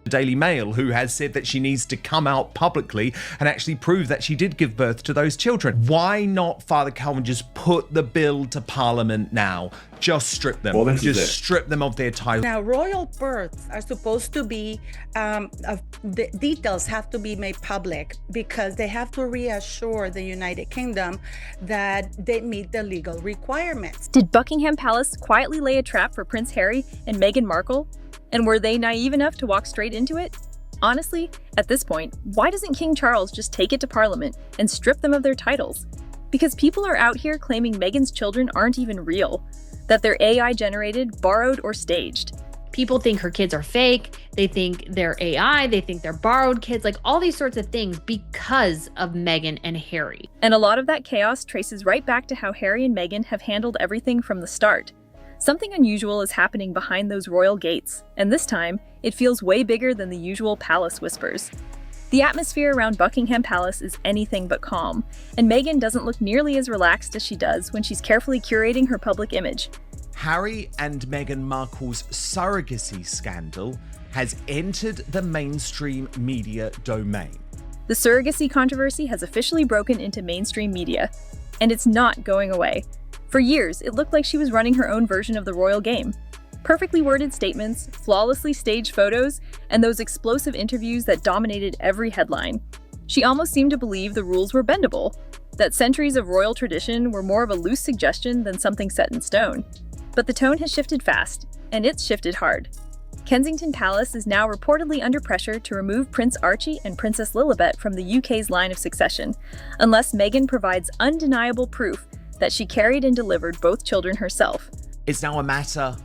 The Daily Mail, who has said that she needs to come out publicly and actually prove that she did give birth to those children. Why not, Father Calvin, just put the bill to Parliament now? Just strip them. Well, just strip them of their title. Now, royal births are supposed to be, the details have to be made public because they have to reassure the United Kingdom that they meet the legal requirements. Did Buckingham Palace quietly lay a trap for Prince Harry and Meghan Markle? And were they naive enough to walk straight into it? Honestly, at this point, why doesn't King Charles just take it to Parliament and strip them of their titles? Because people are out here claiming Meghan's children aren't even real, that they're AI-generated, borrowed, or staged. People think her kids are fake, they think they're AI, they think they're borrowed kids, like all these sorts of things because of Meghan and Harry. And a lot of that chaos traces right back to how Harry and Meghan have handled everything from the start. Something unusual is happening behind those royal gates, and this time, it feels way bigger than the usual palace whispers. The atmosphere around Buckingham Palace is anything but calm, and Meghan doesn't look nearly as relaxed as she does when she's carefully curating her public image. Harry and Meghan Markle's surrogacy scandal has entered the mainstream media domain. The surrogacy controversy has officially broken into mainstream media, and it's not going away. For years, it looked like she was running her own version of the royal game. Perfectly worded statements, flawlessly staged photos, and those explosive interviews that dominated every headline. She almost seemed to believe the rules were bendable, that centuries of royal tradition were more of a loose suggestion than something set in stone. But the tone has shifted fast, and it's shifted hard. Kensington Palace is now reportedly under pressure to remove Prince Archie and Princess Lilibet from the UK's line of succession, unless Meghan provides undeniable proof that she carried and delivered both children herself. It's now a matter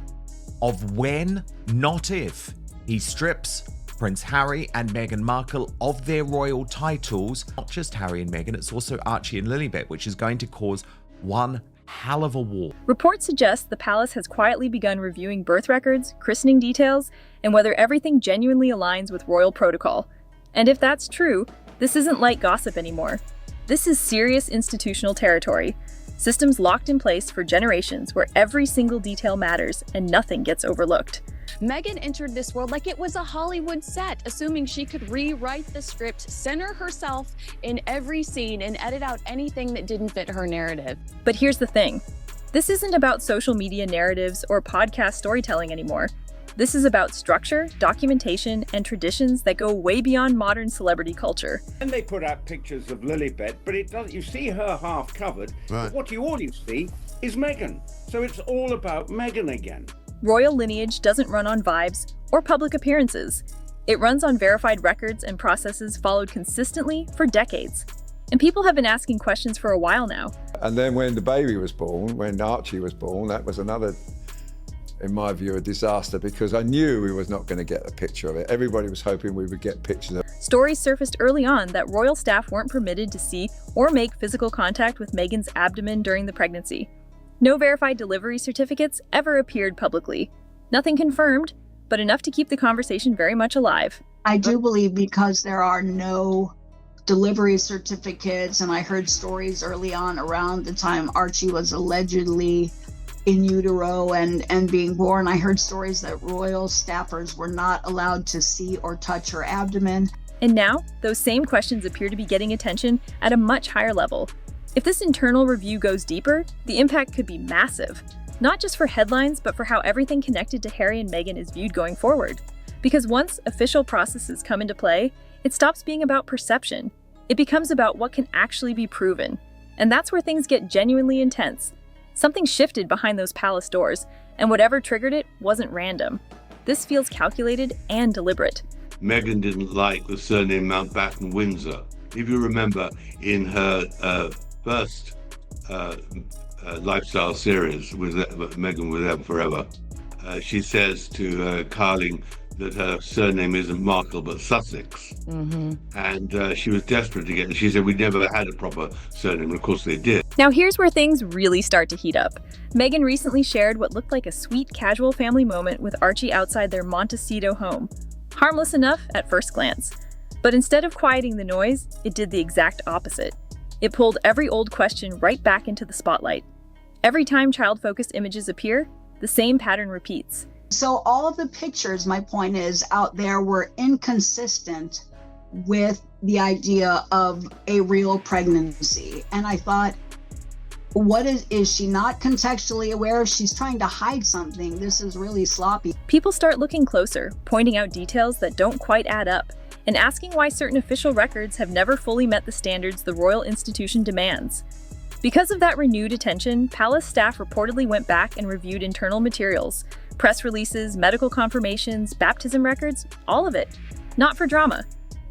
of when, not if, he strips Prince Harry and Meghan Markle of their royal titles. Not just Harry and Meghan, it's also Archie and Lilibet, which is going to cause one hell of a war. Reports suggest the palace has quietly begun reviewing birth records, christening details, and whether everything genuinely aligns with royal protocol. And if that's true, this isn't light gossip anymore. This is serious institutional territory. Systems locked in place for generations where every single detail matters and nothing gets overlooked. Meghan entered this world like it was a Hollywood set, assuming she could rewrite the script, center herself in every scene, and edit out anything that didn't fit her narrative. But here's the thing. This isn't about social media narratives or podcast storytelling anymore. This is about structure, documentation, and traditions that go way beyond modern celebrity culture. And they put out pictures of Lilibet, but it does. You see her half covered, right. But what you always see is Meghan. So it's all about Meghan again. Royal lineage doesn't run on vibes or public appearances. It runs on verified records and processes followed consistently for decades. And people have been asking questions for a while now. And then when the baby was born, when Archie was born, that was another, in my view, a disaster, because I knew we was not going to get a picture of it. Everybody was hoping we would get pictures of it. Stories surfaced early on that royal staff weren't permitted to see or make physical contact with Meghan's abdomen during the pregnancy. No verified delivery certificates ever appeared publicly. Nothing confirmed, but enough to keep the conversation very much alive. I do believe because there are no delivery certificates, and I heard stories early on around the time Archie was allegedly in utero and being born. I heard stories that royal staffers were not allowed to see or touch her abdomen. And now, those same questions appear to be getting attention at a much higher level. If this internal review goes deeper, the impact could be massive. Not just for headlines, but for how everything connected to Harry and Meghan is viewed going forward. Because once official processes come into play, it stops being about perception. It becomes about what can actually be proven. And that's where things get genuinely intense. Something shifted behind those palace doors, and whatever triggered it wasn't random. This feels calculated and deliberate. Meghan didn't like the surname Mountbatten Windsor. If you remember, in her first lifestyle series with Meghan with Them Forever, she says to Carling that her surname isn't Markle but Sussex. Mm-hmm. And she was desperate to get it. She said we never had a proper surname, and of course they did. Now here's where things really start to heat up. Meghan recently shared what looked like a sweet casual family moment with Archie outside their Montecito home. Harmless enough at first glance. But instead of quieting the noise, it did the exact opposite. It pulled every old question right back into the spotlight. Every time child-focused images appear, the same pattern repeats. So all of the pictures, my point is, out there were inconsistent with the idea of a real pregnancy. And I thought, what is she not contextually aware? She's trying to hide something. This is really sloppy. People start looking closer, pointing out details that don't quite add up, and asking why certain official records have never fully met the standards the royal institution demands. Because of that renewed attention, palace staff reportedly went back and reviewed internal materials, press releases, medical confirmations, baptism records, all of it. Not for drama.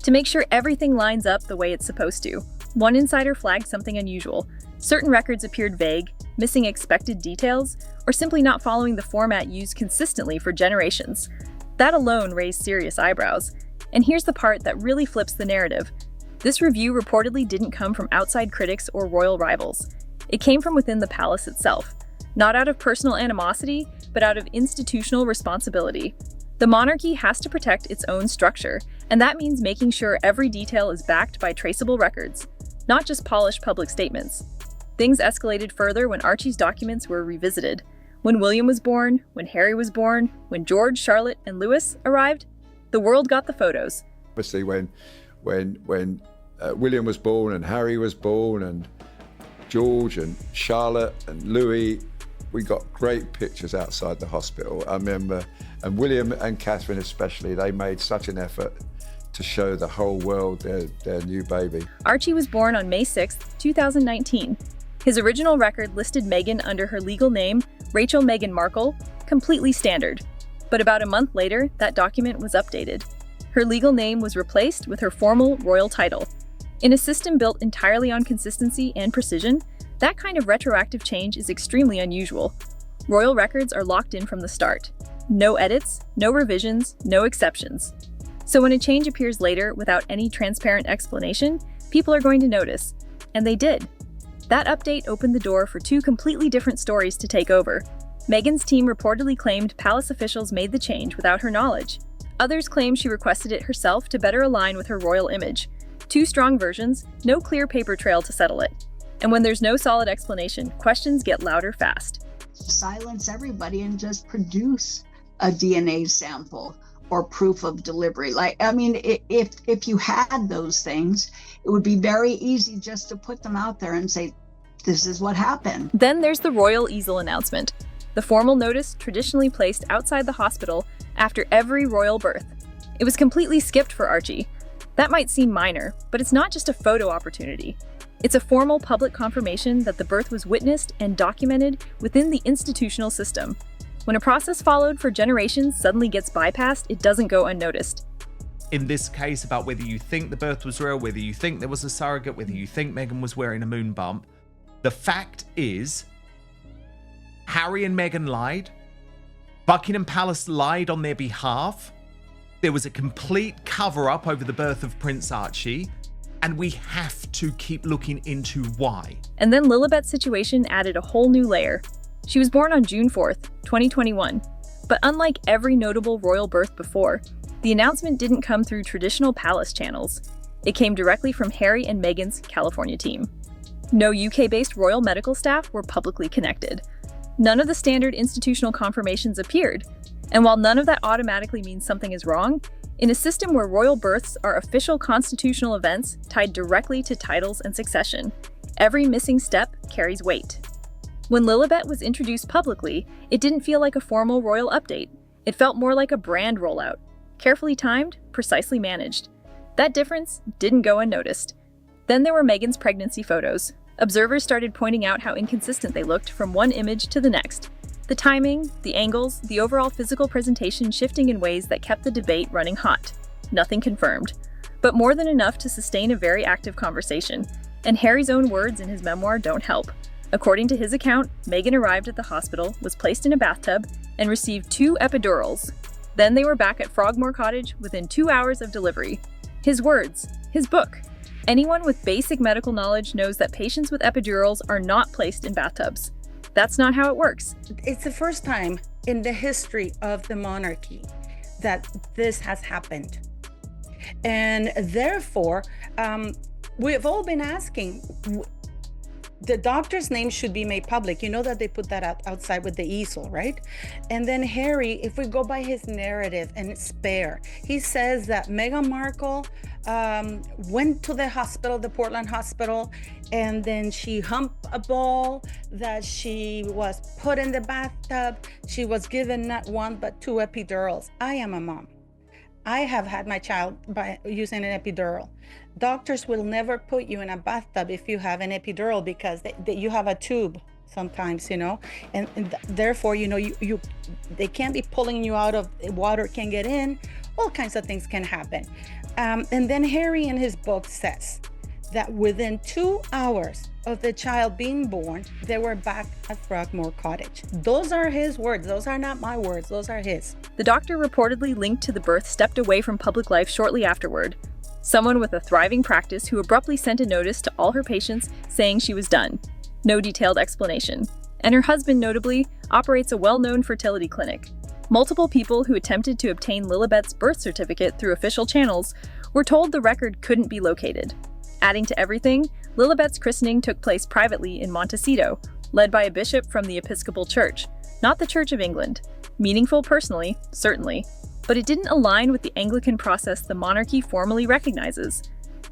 To make sure everything lines up the way it's supposed to. One insider flagged something unusual. Certain records appeared vague, missing expected details, or simply not following the format used consistently for generations. That alone raised serious eyebrows. And here's the part that really flips the narrative. This review reportedly didn't come from outside critics or royal rivals. It came from within the palace itself. Not out of personal animosity, but out of institutional responsibility. The monarchy has to protect its own structure, and that means making sure every detail is backed by traceable records, not just polished public statements. Things escalated further when Archie's documents were revisited. When William was born, when Harry was born, when George, Charlotte, and Louis arrived, the world got the photos. Obviously, when William was born and Harry was born and George and Charlotte and Louis, we got great pictures outside the hospital. I remember, and William and Catherine especially, they made such an effort to show the whole world their new baby. Archie was born on May 6, 2019. His original record listed Meghan under her legal name, Rachel Meghan Markle, completely standard. But about a month later, that document was updated. Her legal name was replaced with her formal royal title. In a system built entirely on consistency and precision, that kind of retroactive change is extremely unusual. Royal records are locked in from the start. No edits, no revisions, no exceptions. So when a change appears later without any transparent explanation, people are going to notice. And they did. That update opened the door for two completely different stories to take over. Meghan's team reportedly claimed palace officials made the change without her knowledge. Others claim she requested it herself to better align with her royal image. Two strong versions, no clear paper trail to settle it. And when there's no solid explanation, questions get louder fast. Silence everybody and just produce a DNA sample or proof of delivery. If you had those things, it would be very easy just to put them out there and say, this is what happened. Then there's the royal easel announcement, the formal notice traditionally placed outside the hospital after every royal birth. It was completely skipped for Archie. That might seem minor, but it's not just a photo opportunity. It's a formal public confirmation that the birth was witnessed and documented within the institutional system. When a process followed for generations suddenly gets bypassed, it doesn't go unnoticed. In this case, about whether you think the birth was real, whether you think there was a surrogate, whether you think Meghan was wearing a moon bump, the fact is, Harry and Meghan lied. Buckingham Palace lied on their behalf. There was a complete cover-up over the birth of Prince Archie. And we have to keep looking into why. And then Lilibet's situation added a whole new layer. She was born on June 4th, 2021. But unlike every notable royal birth before, the announcement didn't come through traditional palace channels. It came directly from Harry and Meghan's California team. No UK-based royal medical staff were publicly connected. None of the standard institutional confirmations appeared. And while none of that automatically means something is wrong, in a system where royal births are official constitutional events tied directly to titles and succession, every missing step carries weight. When Lilibet was introduced publicly, it didn't feel like a formal royal update. It felt more like a brand rollout, carefully timed, precisely managed. That difference didn't go unnoticed. Then there were Meghan's pregnancy photos. Observers started pointing out how inconsistent they looked from one image to the next. The timing, the angles, the overall physical presentation shifting in ways that kept the debate running hot. Nothing confirmed, but more than enough to sustain a very active conversation. And Harry's own words in his memoir don't help. According to his account, Meghan arrived at the hospital, was placed in a bathtub, and received 2 epidurals. Then they were back at Frogmore Cottage within 2 hours of delivery. His words, his book. Anyone with basic medical knowledge knows that patients with epidurals are not placed in bathtubs. That's not how it works. It's the first time in the history of the monarchy that this has happened. And therefore, we've all been asking, the doctor's name should be made public. You know that they put that outside with the easel, right? And then Harry, if we go by his narrative and spare, he says that Meghan Markle went to the hospital, the Portland hospital, and then she humped a ball, that she was put in the bathtub. She was given not one, but 2 epidurals. I am a mom. I have had my child by using an epidural. Doctors will never put you in a bathtub if you have an epidural, because you have a tube sometimes, and therefore, they can't be pulling you out of water, can get in, all kinds of things can happen. And then Harry in his book says that within 2 hours of the child being born, they were back at Frogmore Cottage. Those are his words. Those are not my words. Those are his. The doctor reportedly linked to the birth stepped away from public life shortly afterward. Someone with a thriving practice who abruptly sent a notice to all her patients saying she was done. No detailed explanation. And her husband, notably, operates a well-known fertility clinic. Multiple people who attempted to obtain Lilibet's birth certificate through official channels were told the record couldn't be located. Adding to everything, Lilibet's christening took place privately in Montecito, led by a bishop from the Episcopal Church, not the Church of England. Meaningful personally, certainly, but it didn't align with the Anglican process the monarchy formally recognizes.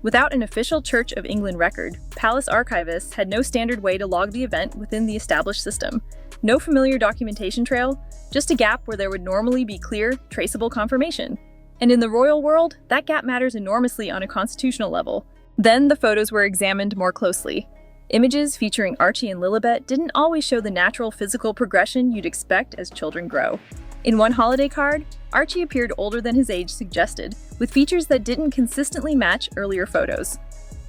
Without an official Church of England record, palace archivists had no standard way to log the event within the established system. No familiar documentation trail, just a gap where there would normally be clear, traceable confirmation. And in the royal world, that gap matters enormously on a constitutional level. Then the photos were examined more closely. Images featuring Archie and Lilibet didn't always show the natural physical progression you'd expect as children grow. In one holiday card, Archie appeared older than his age suggested, with features that didn't consistently match earlier photos.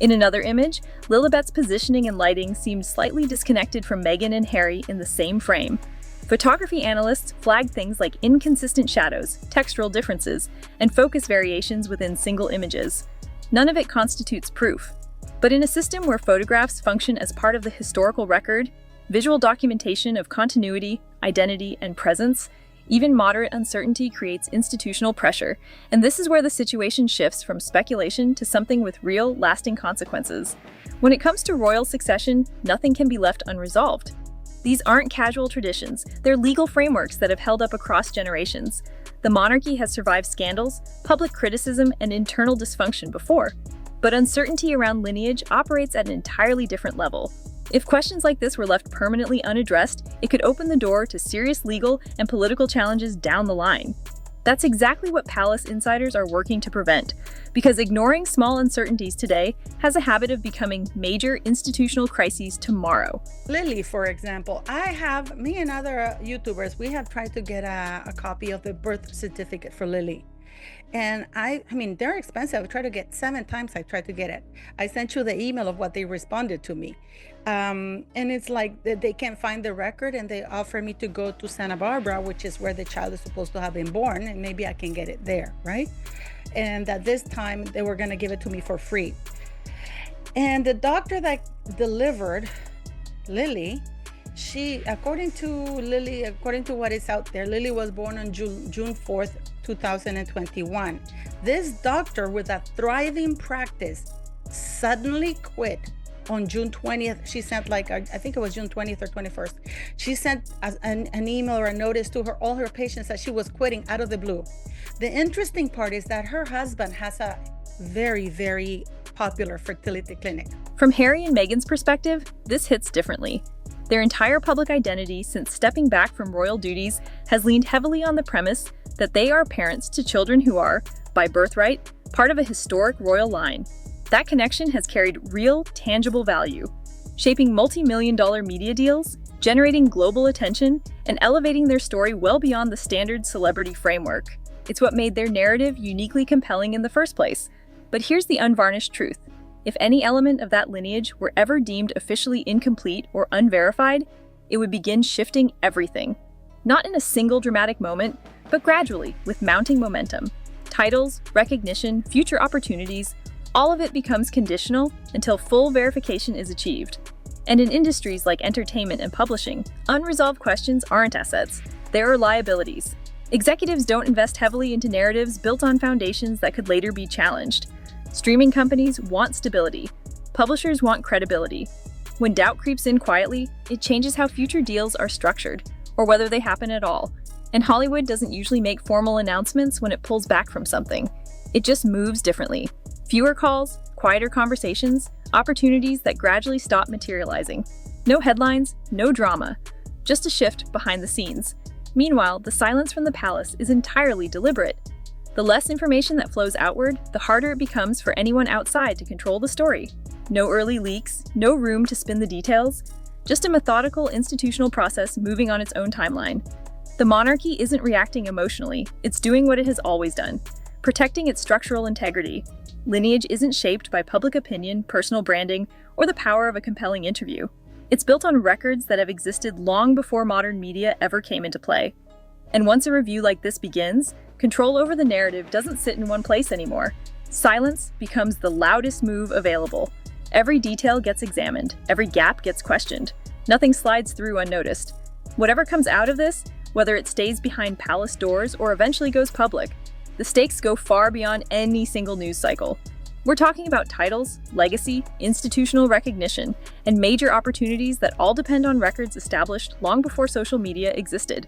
In another image, Lilibet's positioning and lighting seemed slightly disconnected from Meghan and Harry in the same frame. Photography analysts flagged things like inconsistent shadows, textural differences, and focus variations within single images. None of it constitutes proof. But in a system where photographs function as part of the historical record, visual documentation of continuity, identity, and presence, even moderate uncertainty creates institutional pressure, and this is where the situation shifts from speculation to something with real, lasting consequences. When it comes to royal succession, nothing can be left unresolved. These aren't casual traditions, they're legal frameworks that have held up across generations. The monarchy has survived scandals, public criticism, and internal dysfunction before. But uncertainty around lineage operates at an entirely different level. If questions like this were left permanently unaddressed, it could open the door to serious legal and political challenges down the line. That's exactly what palace insiders are working to prevent, because ignoring small uncertainties today has a habit of becoming major institutional crises tomorrow. Lily, for example, me and other YouTubers, we have tried to get a copy of the birth certificate for Lily. And I mean, they're expensive. I tried to get 7 times. I tried to get it. I sent you the email of what they responded to me. And it's like they can't find the record, and they offer me to go to Santa Barbara, which is where the child is supposed to have been born, and maybe I can get it there, right? And at this time, they were going to give it to me for free. And the doctor that delivered Lily, according to what is out there, Lily was born on June 4th, 2021. This doctor with a thriving practice suddenly quit on June 20th. She sent I think it was June 20th or 21st. She sent an email or a notice to all her patients that she was quitting out of the blue. The interesting part is that her husband has a very, very popular fertility clinic. From Harry and Meghan's perspective, this hits differently. Their entire public identity since stepping back from royal duties has leaned heavily on the premise that they are parents to children who are, by birthright, part of a historic royal line. That connection has carried real, tangible value, shaping multi-million-dollar media deals, generating global attention, and elevating their story well beyond the standard celebrity framework. It's what made their narrative uniquely compelling in the first place. But here's the unvarnished truth. If any element of that lineage were ever deemed officially incomplete or unverified, it would begin shifting everything. Not in a single dramatic moment, but gradually, with mounting momentum. Titles, recognition, future opportunities, all of it becomes conditional until full verification is achieved. And in industries like entertainment and publishing, unresolved questions aren't assets, they are liabilities. Executives don't invest heavily into narratives built on foundations that could later be challenged. Streaming companies want stability. Publishers want credibility. When doubt creeps in quietly, it changes how future deals are structured, or whether they happen at all. And Hollywood doesn't usually make formal announcements when it pulls back from something. It just moves differently. Fewer calls, quieter conversations, opportunities that gradually stop materializing. No headlines, no drama, just a shift behind the scenes. Meanwhile, the silence from the palace is entirely deliberate. The less information that flows outward, the harder it becomes for anyone outside to control the story. No early leaks, no room to spin the details, just a methodical institutional process moving on its own timeline. The monarchy isn't reacting emotionally, it's doing what it has always done, protecting its structural integrity. Lineage isn't shaped by public opinion, personal branding, or the power of a compelling interview. It's built on records that have existed long before modern media ever came into play. And once a review like this begins, control over the narrative doesn't sit in one place anymore. Silence becomes the loudest move available. Every detail gets examined, every gap gets questioned. Nothing slides through unnoticed. Whatever comes out of this, whether it stays behind palace doors or eventually goes public, the stakes go far beyond any single news cycle. We're talking about titles, legacy, institutional recognition, and major opportunities that all depend on records established long before social media existed.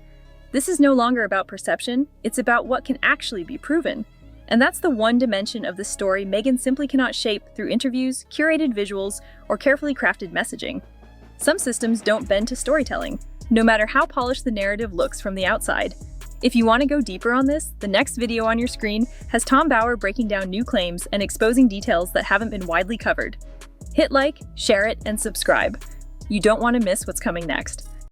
This is no longer about perception, it's about what can actually be proven. And that's the one dimension of this story Meghan simply cannot shape through interviews, curated visuals, or carefully crafted messaging. Some systems don't bend to storytelling, no matter how polished the narrative looks from the outside. If you want to go deeper on this, the next video on your screen has Tom Bauer breaking down new claims and exposing details that haven't been widely covered. Hit like, share it, and subscribe. You don't want to miss what's coming next.